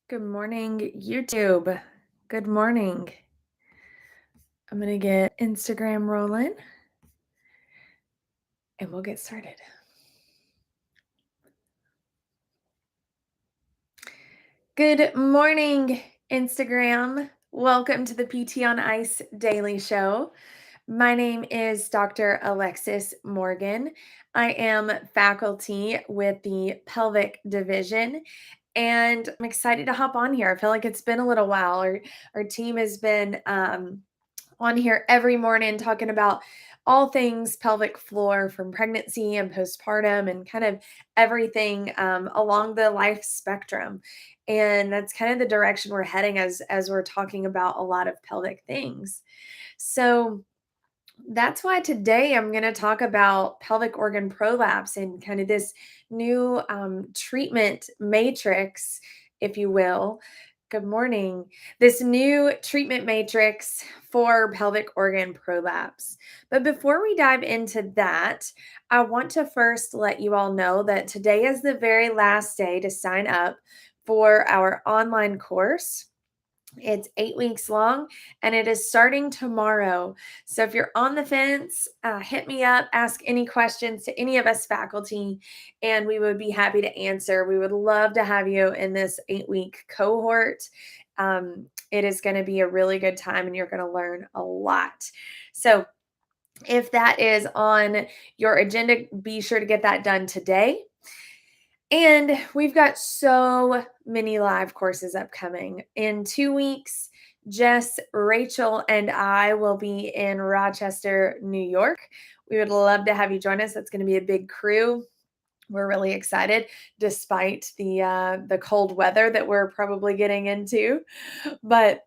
Good morning, YouTube. Good morning. I'm going to get Instagram rolling and we'll get started. Good morning, Instagram. Welcome to the PT on Ice Daily Show. My name is Dr. Alexis Morgan. I am faculty with the Pelvic Division, and I'm excited to hop on here. I feel like it's been a little while. Our team has been on here every morning talking about all things pelvic floor from pregnancy and postpartum and kind of everything along the life spectrum. And that's kind of the direction we're heading as we're talking about a lot of pelvic things. So that's why today I'm going to talk about pelvic organ prolapse and kind of this new treatment matrix, if you will. Good morning. This new treatment matrix for pelvic organ prolapse. But before we dive into that, I want to first let you all know that today is the very last day to sign up for our online course. It's 8 weeks long and it is starting tomorrow. So if you're on the fence, hit me up, ask any questions to any of us faculty, and we would be happy to answer. We would love to have you in this 8 week cohort. It is going to be a really good time and you're going to learn a lot. So if that is on your agenda, be sure to get that done today. And we've got so many live courses upcoming. In 2 weeks, Jess, Rachel, and I will be in Rochester, New York. We would love to have you join us. That's going to be a big crew. We're really excited, despite the cold weather that we're probably getting into. But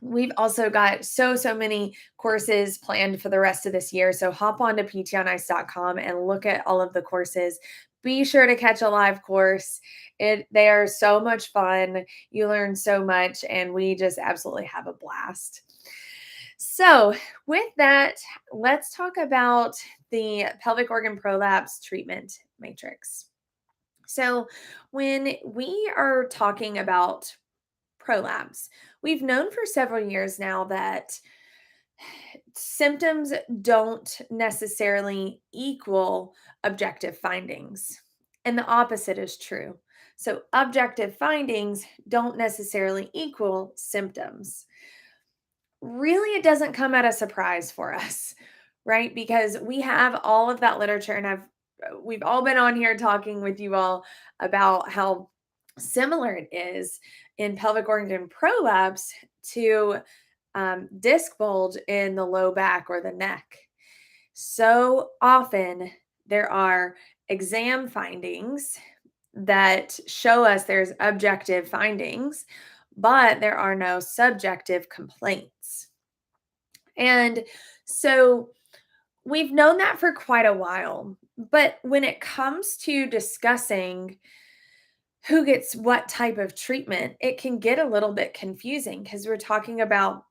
we've also got so many courses planned for the rest of this year. So hop on to ptonice.com and look at all of the courses. Be sure to catch a live course. They are so much fun. You learn so much, and we just absolutely have a blast. So with that, let's talk about the pelvic organ prolapse treatment matrix. So when we are talking about prolapse, we've known for several years now that symptoms don't necessarily equal objective findings, and the opposite is true. So, objective findings don't necessarily equal symptoms. Really, it doesn't come at a surprise for us, right? Because we have all of that literature, and we've all been on here talking with you all about how similar it is in pelvic organ prolapse to disc bulge in the low back or the neck. So often there are exam findings that show us there's objective findings, but there are no subjective complaints. And so we've known that for quite a while. But when it comes to discussing who gets what type of treatment, it can get a little bit confusing because we're talking about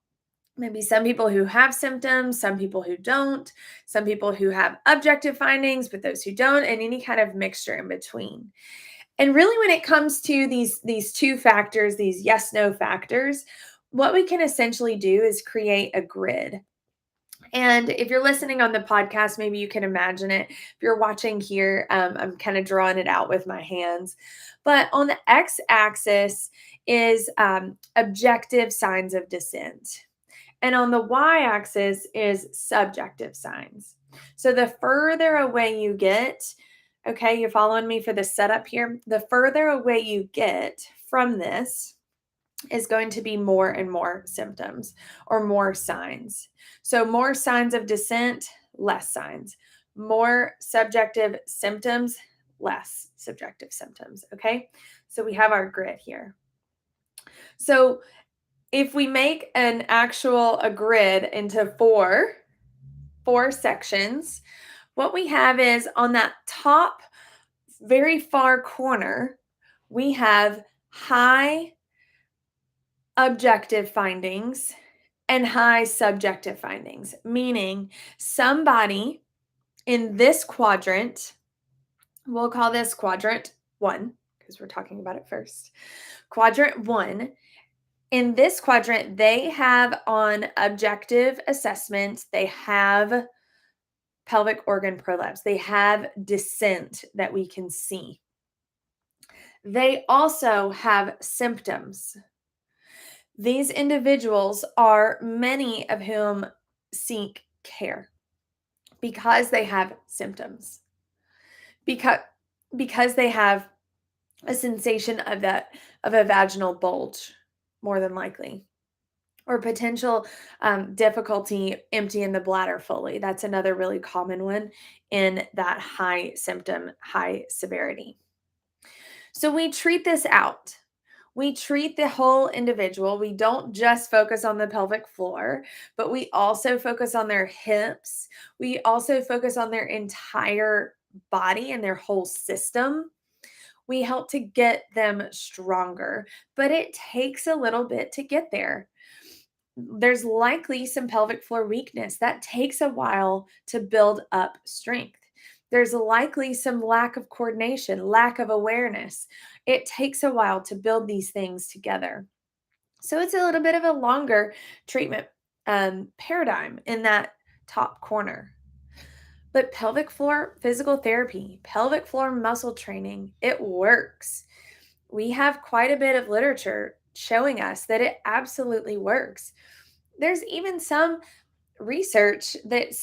maybe some people who have symptoms, some people who don't, some people who have objective findings, but those who don't, and any kind of mixture in between. And really, when it comes to these two factors, these yes/no factors, what we can essentially do is create a grid. And if you're listening on the podcast, maybe you can imagine it. If you're watching here, I'm kind of drawing it out with my hands. But on the x-axis is objective signs of descent. And on the y-axis is subjective signs. So the further away you get, okay, you're following me for the setup here, the further away you get from this is going to be more and more symptoms or more signs. So more signs of descent, less signs. More subjective symptoms, less subjective symptoms, okay? So we have our grid here. So if we make a grid into four sections, what we have is on that top very far corner, we have high objective findings and high subjective findings, meaning somebody in this quadrant, we'll call this quadrant 1, because we're talking about it first. Quadrant 1. In this quadrant, they have on objective assessment, they have pelvic organ prolapse. They have descent that we can see. They also have symptoms. These individuals are many of whom seek care because they have symptoms. Because they have a sensation of a vaginal bulge, more than likely, or potential difficulty emptying the bladder fully. That's another really common one in that high symptom, high severity. So we treat this out. We treat the whole individual. We don't just focus on the pelvic floor, but we also focus on their hips. We also focus on their entire body and their whole system. We help to get them stronger, but it takes a little bit to get there. There's likely some pelvic floor weakness. That takes a while to build up strength. There's likely some lack of coordination, lack of awareness. It takes a while to build these things together. So it's a little bit of a longer treatment paradigm in that top corner. But pelvic floor physical therapy, pelvic floor muscle training, it works. We have quite a bit of literature showing us that it absolutely works. There's even some research that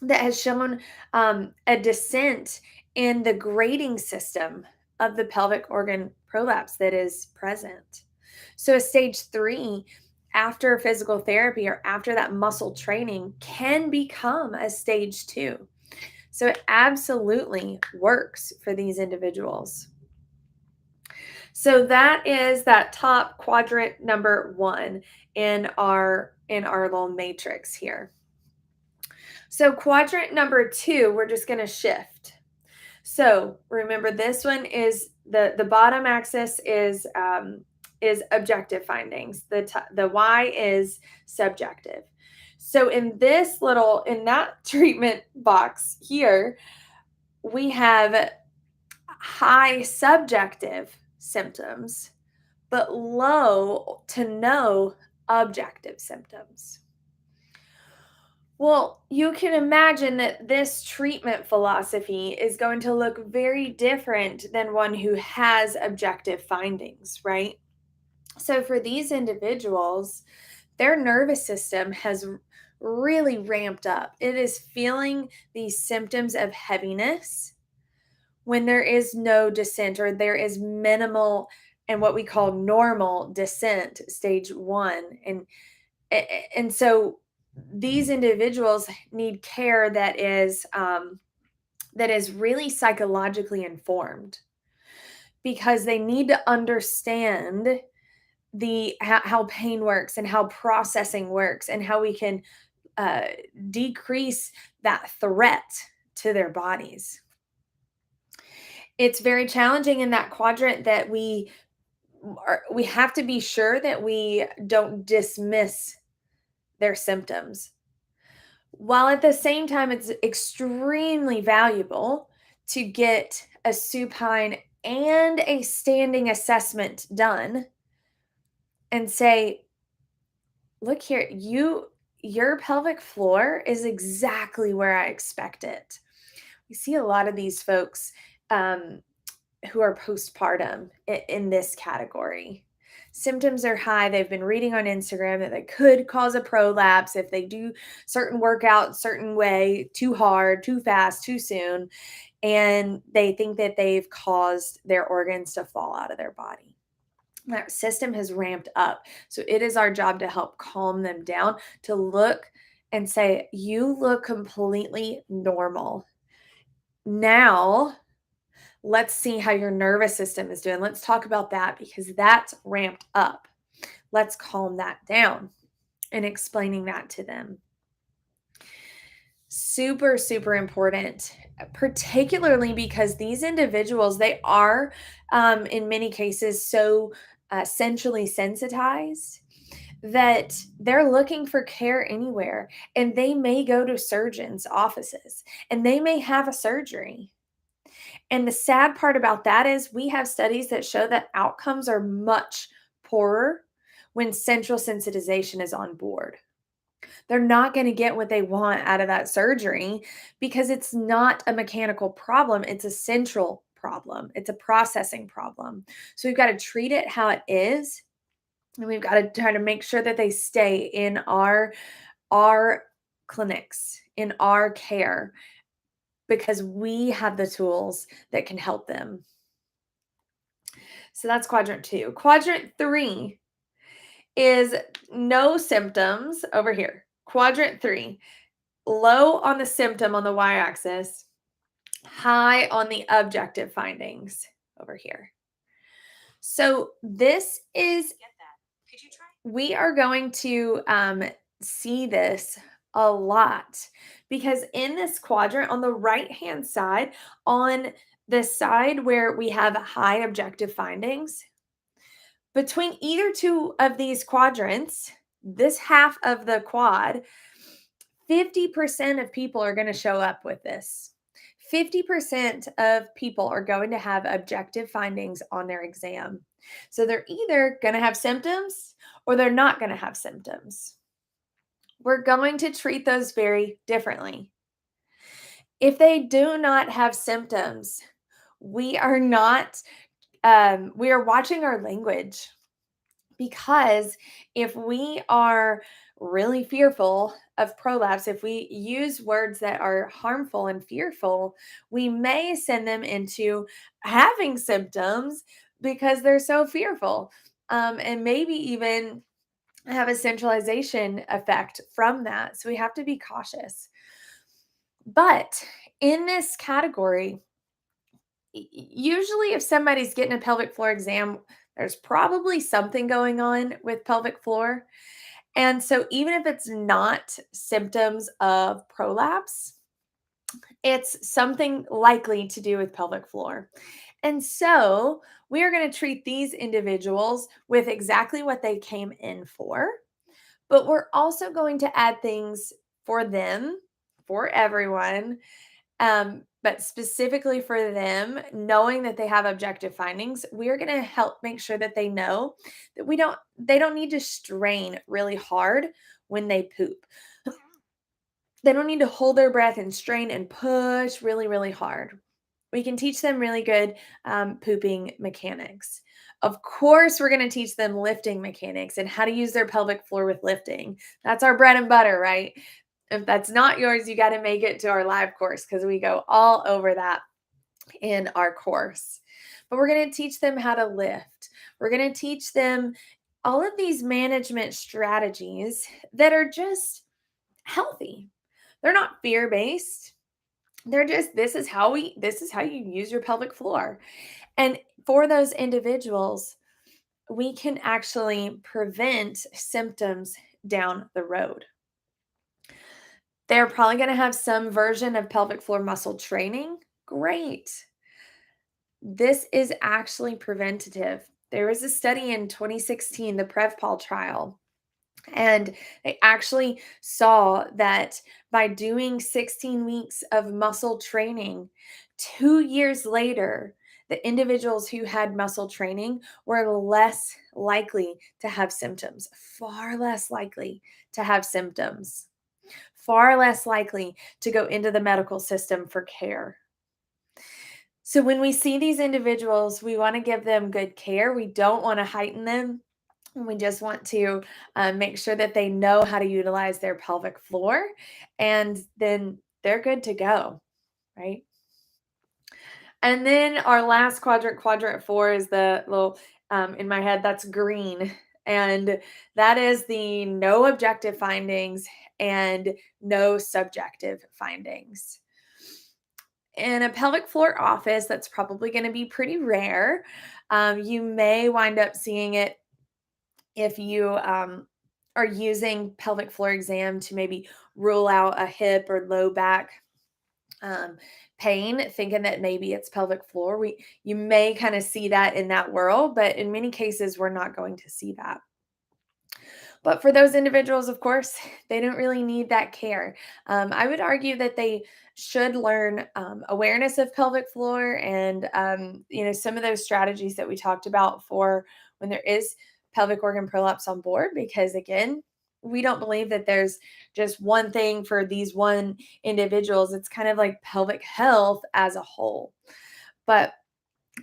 has shown a descent in the grading system of the pelvic organ prolapse that is present. So a stage 3 after physical therapy or after that muscle training can become a stage 2. So it absolutely works for these individuals. So that is that top quadrant number 1 in our little matrix here. So quadrant number 2, we're just going to shift. So remember, this one is the bottom axis is objective findings. The Y is subjective. So in that treatment box here, we have high subjective symptoms, but low to no objective symptoms. Well, you can imagine that this treatment philosophy is going to look very different than one who has objective findings, right? So for these individuals, their nervous system has really ramped up. It is feeling these symptoms of heaviness when there is no descent or there is minimal and what we call normal descent, stage 1. And so these individuals need care that is really psychologically informed, because they need to understand how pain works and how processing works and how we can decrease that threat to their bodies. It's very challenging in that quadrant that we have to be sure that we don't dismiss their symptoms, while at the same time it's extremely valuable to get a supine and a standing assessment done and say, look here, your pelvic floor is exactly where I expect it. We see a lot of these folks who are postpartum in this category. Symptoms are high. They've been reading on Instagram that they could cause a prolapse if they do certain workout, certain way, too hard, too fast, too soon. And they think that they've caused their organs to fall out of their body. That system has ramped up. So it is our job to help calm them down, to look and say, you look completely normal. Now, let's see how your nervous system is doing. Let's talk about that, because that's ramped up. Let's calm that down, and explaining that to them. Super, super important, particularly because these individuals, they are in many cases so centrally sensitized that they're looking for care anywhere, and they may go to surgeons' offices and they may have a surgery. And the sad part about that is we have studies that show that outcomes are much poorer when central sensitization is on board. They're not going to get what they want out of that surgery because it's not a mechanical problem, it's a central problem. It's a processing problem. So we've got to treat it how it is, and we've got to try to make sure that they stay in our clinics, in our care, because we have the tools that can help them. So that's quadrant 2. Quadrant 3 is no symptoms over here. Quadrant 3, low on the symptom on the y-axis, high on the objective findings over here. So this is, we are going to see this a lot because in this quadrant on the right-hand side, on the side where we have high objective findings, between either two of these quadrants, this half of the quad, 50% of people are going to show up with this. 50% of people are going to have objective findings on their exam. So they're either going to have symptoms or they're not going to have symptoms. We're going to treat those very differently. If they do not have symptoms, we are not, we are watching our language. Because if we are really fearful of prolapse, if we use words that are harmful and fearful, we may send them into having symptoms because they're so fearful, and maybe even have a centralization effect from that. So we have to be cautious. But in this category, usually if somebody's getting a pelvic floor exam, there's probably something going on with pelvic floor. And so even if it's not symptoms of prolapse, it's something likely to do with pelvic floor. And so we are going to treat these individuals with exactly what they came in for, but we're also going to add things for them, for everyone, but specifically for them, knowing that they have objective findings, we're going to help make sure that they know that they don't need to strain really hard when they poop. They don't need to hold their breath and strain and push really, really hard. We can teach them really good pooping mechanics. Of course, we're going to teach them lifting mechanics and how to use their pelvic floor with lifting. That's our bread and butter, right? If that's not yours, you got to make it to our live course because we go all over that in our course. But we're going to teach them how to lift. We're going to teach them all of these management strategies that are just healthy. They're not fear-based. They're just this is how you use your pelvic floor. And for those individuals, we can actually prevent symptoms down the road. They're probably going to have some version of pelvic floor muscle training. Great. This is actually preventative. There was a study in 2016, the PrevPol trial, and they actually saw that by doing 16 weeks of muscle training, 2 years later, the individuals who had muscle training were less likely to have symptoms, far less likely to have symptoms, far less likely to go into the medical system for care. So when we see these individuals, we want to give them good care. We don't want to heighten them. We just want to make sure that they know how to utilize their pelvic floor, and then they're good to go, right? And then our last quadrant, quadrant 4, is the little, in my head, that's green. And that is the no objective findings and no subjective findings. In a pelvic floor office, that's probably going to be pretty rare. You may wind up seeing it if you are using pelvic floor exam to maybe rule out a hip or low back pain, thinking that maybe it's pelvic floor. You may kind of see that in that world, but in many cases, we're not going to see that. But for those individuals, of course, they don't really need that care. I would argue that they should learn awareness of pelvic floor and some of those strategies that we talked about for when there is pelvic organ prolapse on board. Because again, we don't believe that there's just one thing for these one individuals. It's kind of like pelvic health as a whole. But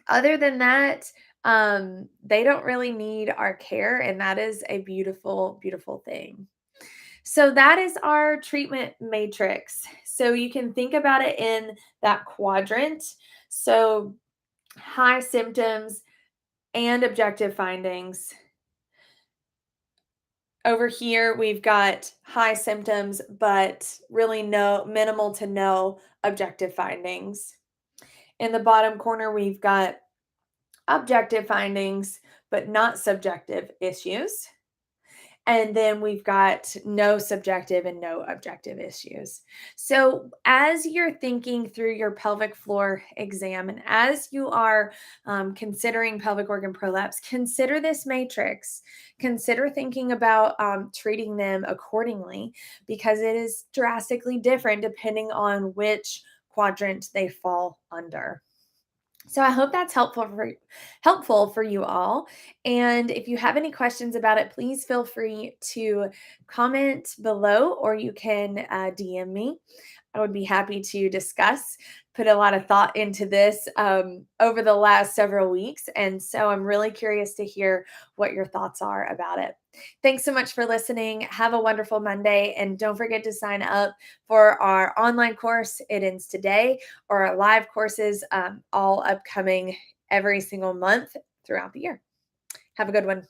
other than that, they don't really need our care, and that is a beautiful, beautiful thing. So that is our treatment matrix. So you can think about it in that quadrant. So high symptoms and objective findings. Over here, we've got high symptoms, but really no minimal to no objective findings. In the bottom corner, we've got objective findings, but not subjective issues. And then we've got no subjective and no objective issues. So, as you're thinking through your pelvic floor exam and as you are considering pelvic organ prolapse, consider this matrix. Consider thinking about treating them accordingly because it is drastically different depending on which quadrant they fall under. So I hope that's helpful for you all. And if you have any questions about it, please feel free to comment below, or you can DM me. I would be happy to discuss. Put a lot of thought into this over the last several weeks, and so I'm really curious to hear what your thoughts are about it. Thanks so much for listening. Have a wonderful Monday, and don't forget to sign up for our online course. It ends today, or our live courses, all upcoming every single month throughout the year. Have a good one.